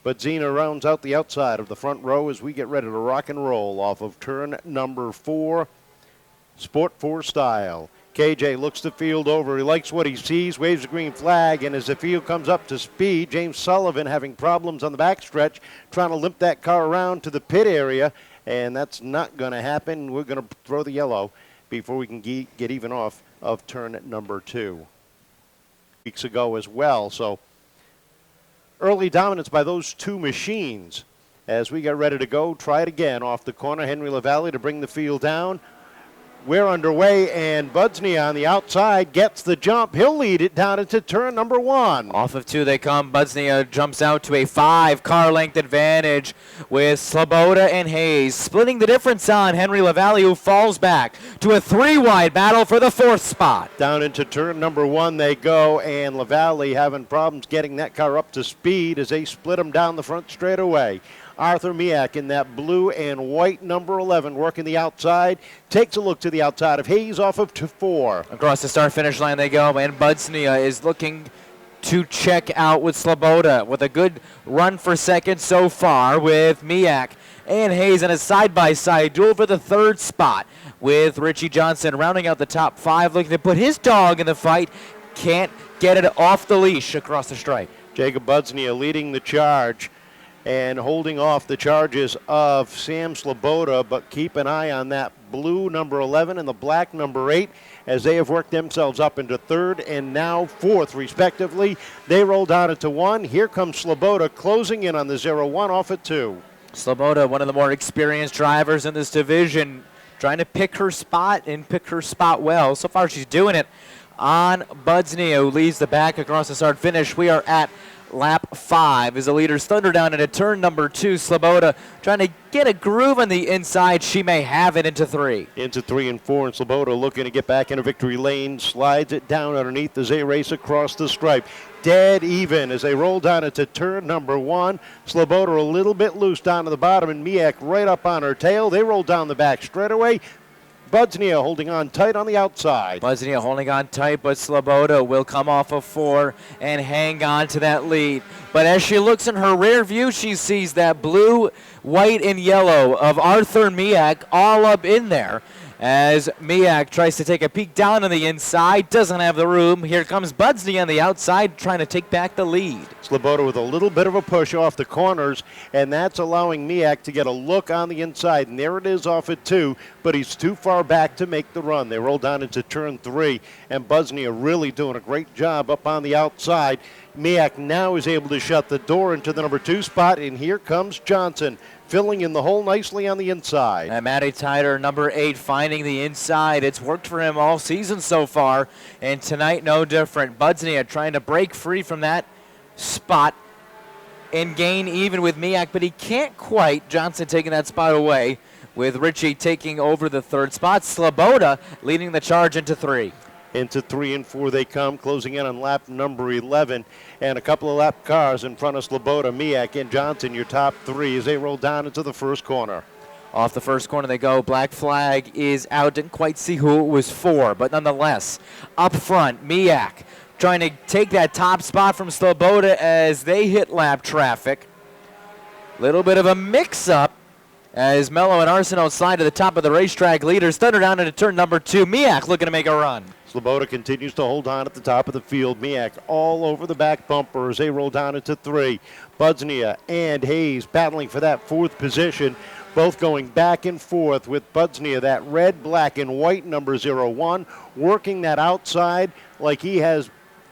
Budznya rounds out the outside of the front row as we get ready to rock and roll off of turn number 4, Sport 4 style. KJ looks the field over. He likes what he sees, waves the green flag, and as the field comes up to speed, James Sullivan having problems on the backstretch, trying to limp that car around to the pit area, and that's not going to happen. We're going to throw the yellow before we can get even off of turn number 2. Weeks ago as well, so early dominance by those two machines. As we get ready to go, try it again off the corner. Henry LaValle to bring the field down. We're underway, and Budznya on the outside gets the jump. He'll lead it down into turn number 1. Off of 2 they come. Budznya jumps out to a 5-car length advantage with Sleboda and Hayes. Splitting the difference on Henry LaValle, who falls back to a 3-wide battle for the 4th spot. Down into turn number 1 they go, and LaValle having problems getting that car up to speed as they split him down the front straightaway. Arthur Meack in that blue and white number 11 working the outside. Takes a look to the outside of Hayes off of 4. Across the start-finish line they go, and Budznya is looking to check out with Sleboda with a good run for second so far with Meack and Hayes in a side-by-side duel for the 3rd spot with Richie Johnson rounding out the top 5, looking to put his dog in the fight. Can't get it off the leash across the stripe. Jacob Budznya leading the charge and holding off the charges of Sam Sleboda, but keep an eye on that blue number 11 and the black number 8 as they have worked themselves up into 3rd and now 4th respectively. They roll down into 1. Here comes Sleboda closing in on the 0-1 off at 2. Sleboda, one of the more experienced drivers in this division, trying to pick her spot and pick her spot well. So far she's doing it on Budznya, who leads the back across the start finish. We are at lap 5 as the leaders thunder down into turn number 2. Sleboda trying to get a groove on the inside. She may have it into 3. Into 3 and 4, and Sleboda looking to get back into victory lane. Slides it down underneath as they race across the stripe. Dead even as they roll down into turn number 1. Sleboda a little bit loose down to the bottom, and Meack right up on her tail. They roll down the back straightaway. Budznya holding on tight on the outside. Budznya holding on tight, but Sleboda will come off of 4 and hang on to that lead. But as she looks in her rear view, she sees that blue, white, and yellow of Arthur Meack all up in there. As Meack tries to take a peek down on the inside, doesn't have the room. Here comes Budznya on the outside trying to take back the lead. Sleboda with a little bit of a push off the corners, and that's allowing Meack to get a look on the inside. And there it is off at 2, but he's too far back to make the run. They roll down into turn 3, and Budznya really doing a great job up on the outside. Meack now is able to shut the door into the number 2 spot, and here comes Johnson, filling in the hole nicely on the inside. And Matty Tyder, number 8, finding the inside. It's worked for him all season so far, and tonight no different. Budznya trying to break free from that spot and gain even with Meack, but he can't quite. Johnson taking that spot away with Richie taking over the 3rd spot. Sleboda leading the charge into 3. Into 3 and 4 they come, closing in on lap number 11. And a couple of lap cars in front of Sleboda, Meack, and Johnson, your top 3 as they roll down into the first corner. Off the first corner they go. Black flag is out. Didn't quite see who it was for, but nonetheless, up front, Meack trying to take that top spot from Sleboda as they hit lap traffic. Little bit of a mix-up as Mello and Arsenault slide to the top of the racetrack. Leaders thunder down into turn number 2. Meack looking to make a run. Sleboda continues to hold on at the top of the field. Meack all over the back bumper as they roll down into 3. Budznya and Hayes battling for that 4th position, both going back and forth with Budznya, that red, black, and white number 01, working that outside like he has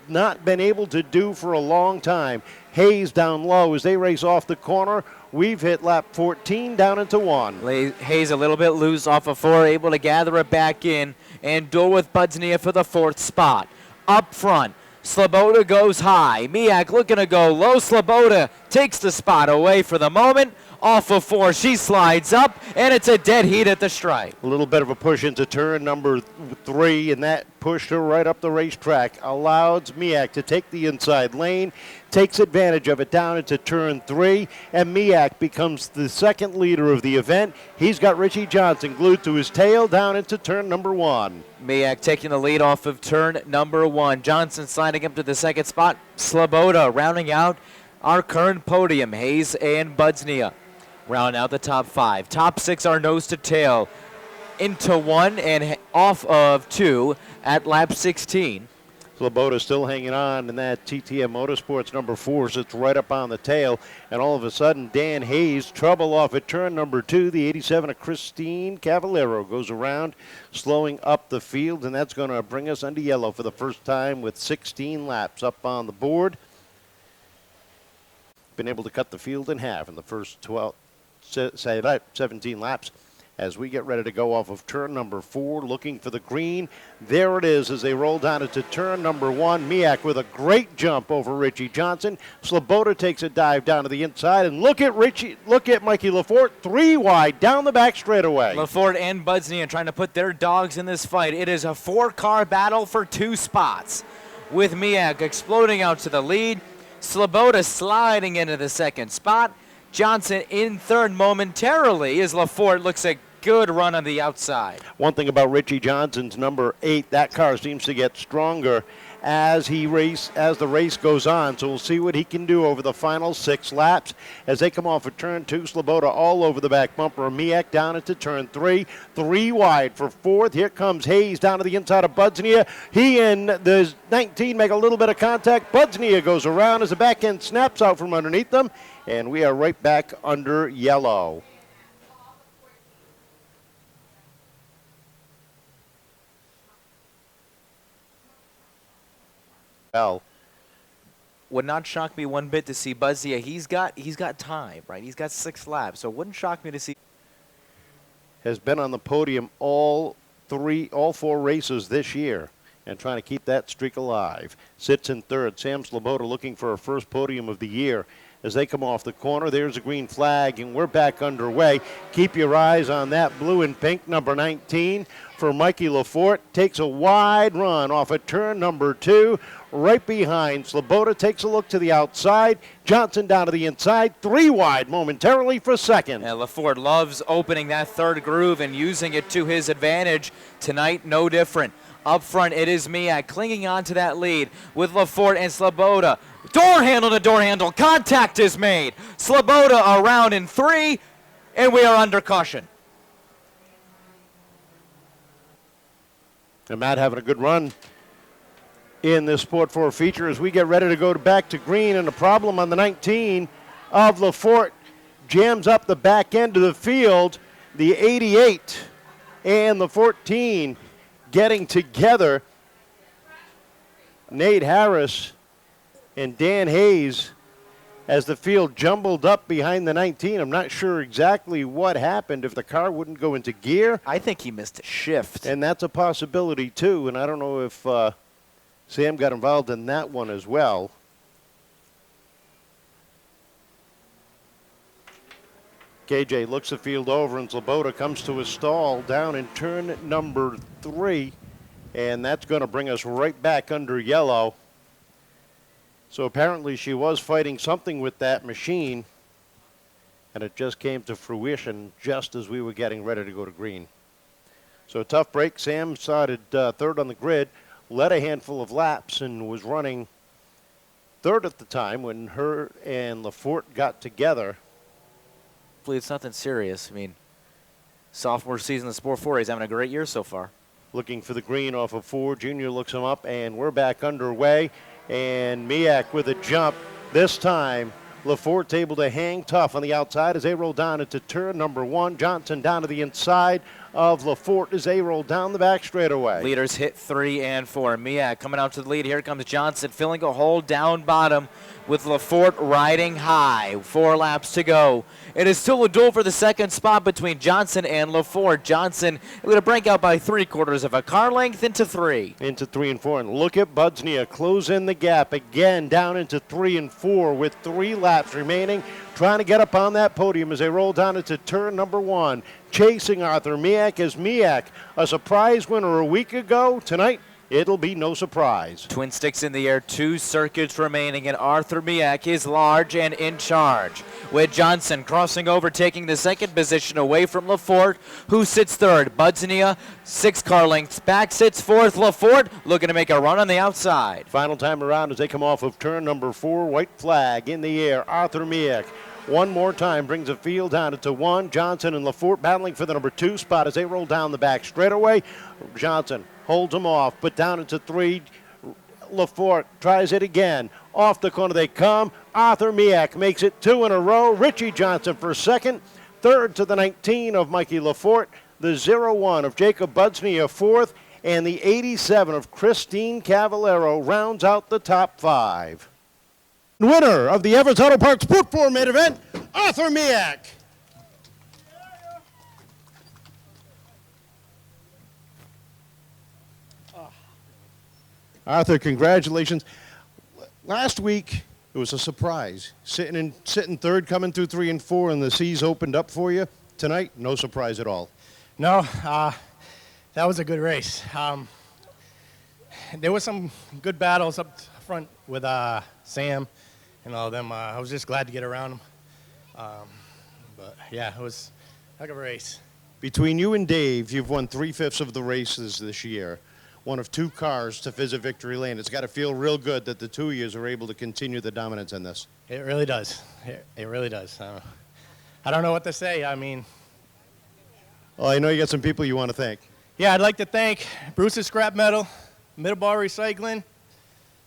not been able to do for a long time. Hayes down low as they race off the corner. We've hit lap 14 down into 1. Hayes a little bit loose off of 4, able to gather it back in and duel with Budznya for the 4th spot. Up front, Sleboda goes high. Meack looking to go low. Sleboda takes the spot away for the moment. Off of 4, she slides up, and it's a dead heat at the stripe. A little bit of a push into turn number 3, and that pushed her right up the racetrack. Allows Meack to take the inside lane, takes advantage of it down into turn 3, and Meack becomes the 2nd leader of the event. He's got Richie Johnson glued to his tail down into turn number 1. Meack taking the lead off of turn number 1. Johnson sliding up to the 2nd spot. Sleboda rounding out our current podium, Hayes and Budznya, round out the top 5. Top 6 are nose to tail into 1 and off of 2 at lap 16. Sleboda still hanging on in that TTM Motorsports number 4 sits right up on the tail, and all of a sudden Dan Hayes trouble off at turn number 2. The 87 of Christine Cavallaro goes around, slowing up the field, and that's going to bring us under yellow for the first time with 16 laps up on the board. Been able to cut the field in half in the first 17 laps. As we get ready to go off of turn number 4, looking for the green. There it is as they roll down into turn number 1. Meack with a great jump over Richie Johnson. Sleboda takes a dive down to the inside, and look at Mikey LeFort, 3 wide down the back straightaway. LeFort and Budznya trying to put their dogs in this fight. It is a 4-car battle for 2 spots, with Meack exploding out to the lead. Sleboda sliding into the second spot. Johnson in third momentarily as LeFort looks a good run on the outside. One thing about Richie Johnson's number 8, that car seems to get stronger as the race goes on. So we'll see what he can do over the final 6 laps. As they come off of turn 2, Sleboda all over the back bumper of Meack down into turn 3. 3 wide for 4th. Here comes Hayes down to the inside of Budznya. He and the 19 make a little bit of contact. Budznya goes around as the back end snaps out from underneath them. And we are right back under yellow. Well, would not shock me one bit to see Budznya. He's got time, right? He's got 6 laps, so it wouldn't shock me to see. Has been on the podium all 4 races this year, and trying to keep that streak alive. Sits in third. Sam Sleboda looking for her first podium of the year. As they come off the corner, there's a green flag, and we're back underway. Keep your eyes on that blue and pink, number 19, for Mikey LeFort. Takes a wide run off at turn number 2, right behind. Sleboda takes a look to the outside. Johnson down to the inside, 3 wide momentarily for second. And LeFort loves opening that third groove and using it to his advantage. Tonight, no different. Up front, it is Meack clinging on to that lead with LeFort and Sleboda. Door handle to door handle. Contact is made. Sleboda around in 3, and we are under caution. And Matt having a good run in this Sport 4 feature as we get ready to go back to green. And the problem on the 19 of LeFort jams up the back end of the field. The 88 and the 14 getting together. Nate Harris and Dan Hayes as the field jumbled up behind the 19. I'm not sure exactly what happened, if the car wouldn't go into gear. I think he missed a shift. And that's a possibility too, and I don't know if Sam got involved in that one as well. KJ looks the field over, and Sleboda comes to a stall down in turn number 3, and that's going to bring us right back under yellow. So apparently she was fighting something with that machine, and it just came to fruition just as we were getting ready to go to green. So a tough break. Sam started third on the grid, led a handful of laps, and was running third at the time when her and LeFort got together. Hopefully it's nothing serious. I mean, sophomore season of Sport 4, he's having a great year so far. Looking for the green off of 4. Junior looks him up, and we're back underway. And Meack with a jump. This time, LeFort's able to hang tough on the outside as they roll down into turn number 1. Johnson down to the inside of LeFort as they roll down the back straightaway. Leaders hit 3 and 4. Meack coming out to the lead. Here comes Johnson filling a hole down bottom with LeFort riding high. 4 laps to go. It is still a duel for the second spot between Johnson and LeFort. Johnson going to break out by 3/4 of a car length into 3. Into 3 and 4. And look at Budznya close in the gap again down into 3 and 4 with 3 laps remaining. Trying to get up on that podium as they roll down into turn number 1. Chasing Arthur Meack as Meack, a surprise winner a week ago. Tonight, it'll be no surprise. Twin sticks in the air, 2 circuits remaining, and Arthur Meack is large and in charge, with Johnson crossing over, taking the second position away from LeFort, who sits third. Budznya, 6 car lengths back, sits fourth. LeFort looking to make a run on the outside. Final time around as they come off of turn number 4, white flag in the air. Arthur Meack one more time brings the field down to 1. Johnson and LeFort battling for the number 2 spot as they roll down the back straightaway. Johnson holds them off, but down into 3. LeFort tries it again. Off the corner they come. Arthur Meack makes it 2 in a row. Richie Johnson for second. Third to the 19 of Mikey LeFort. The 01 of Jacob Budznya fourth. And the 87 of Christine Cavallaro rounds out the top 5. Winner of the Everett Auto Parts Sport 4 main event, Arthur Meack. Arthur, congratulations. Last week, it was a surprise. Sitting third, coming through 3 and 4, and the seas opened up for you. Tonight, no surprise at all. No, that was a good race. There were some good battles up front with Sam and all of them. I was just glad to get around them. But, yeah, it was a heck of a race. Between you and Dave, you've won 3/5 of the races this year. One of 2 cars to visit victory lane. It's got to feel real good that the 2 of you are able to continue the dominance in this. It really does. It really does. I don't know what to say. I mean, well, I know you got some people you want to thank. yeah, I'd like to thank Bruce's Scrap Metal, Middleborough Recycling,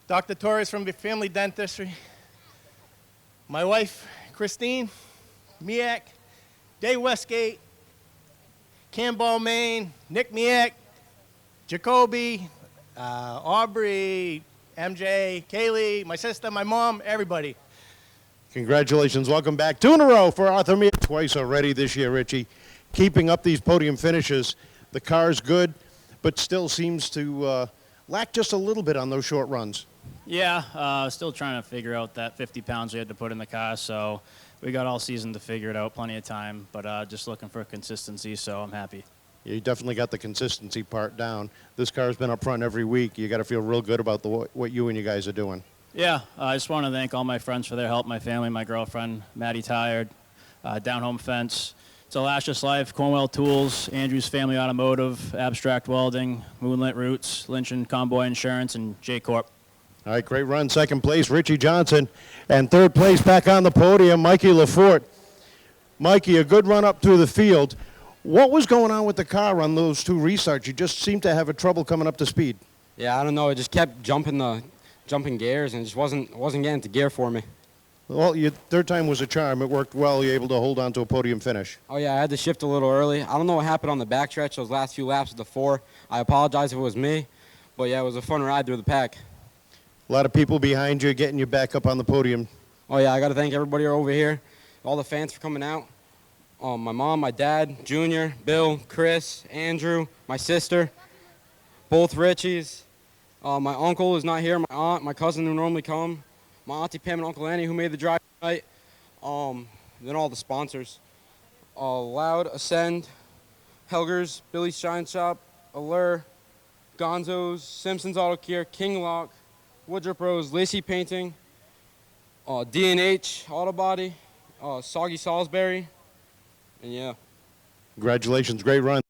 Dr. Torres from the Family Dentistry, my wife, Christine, Meack, Dave Westgate, Campbell, Maine, Nick Meack, Jacoby, Aubrey, MJ, Kaylee, my sister, my mom, everybody. Congratulations. Welcome back. 2 in a row for Arthur Meack. Twice already this year, Richie. Keeping up these podium finishes. The car's good, but still seems to lack just a little bit on those short runs. Yeah, still trying to figure out that 50 pounds we had to put in the car, so we got all season to figure it out, plenty of time, but just looking for consistency, so I'm happy. You definitely got the consistency part down. This car's been up front every week. You got to feel real good about what you and you guys are doing. Yeah, I just want to thank all my friends for their help, my family, my girlfriend, Maddie Tired, Down Home Fence, It's Alaska's Life, Cornwell Tools, Andrews Family Automotive, Abstract Welding, Moonlit Roots, Lynch and Convoy Insurance, and J Corp. All right, great run. Second place, Richie Johnson. And third place, back on the podium, Mikey LeFort. Mikey, a good run up through the field. What was going on with the car on those 2 restarts? You just seemed to have a trouble coming up to speed. Yeah, I don't know. It just kept jumping gears, and it just wasn't getting into gear for me. Well, your third time was a charm. It worked well. You were able to hold on to a podium finish. Oh, yeah, I had to shift a little early. I don't know what happened on the backstretch those last few laps of the 4. I apologize if it was me, but, yeah, it was a fun ride through the pack. A lot of people behind you getting you back up on the podium. Oh, yeah, I got to thank everybody over here, all the fans for coming out. My mom, my dad, Junior, Bill, Chris, Andrew, my sister, both Richies. My uncle is not here, my aunt, my cousin who normally come, my auntie Pam and Uncle Annie who made the drive tonight, then all the sponsors. Loud, Ascend, Helgers, Billy's Shine Shop, Allure, Gonzo's, Simpson's Auto Care, King Lock, Woodruff Rose, Lacey Painting, D&H Auto Body, Soggy Salisbury, and yeah. Congratulations. Great run.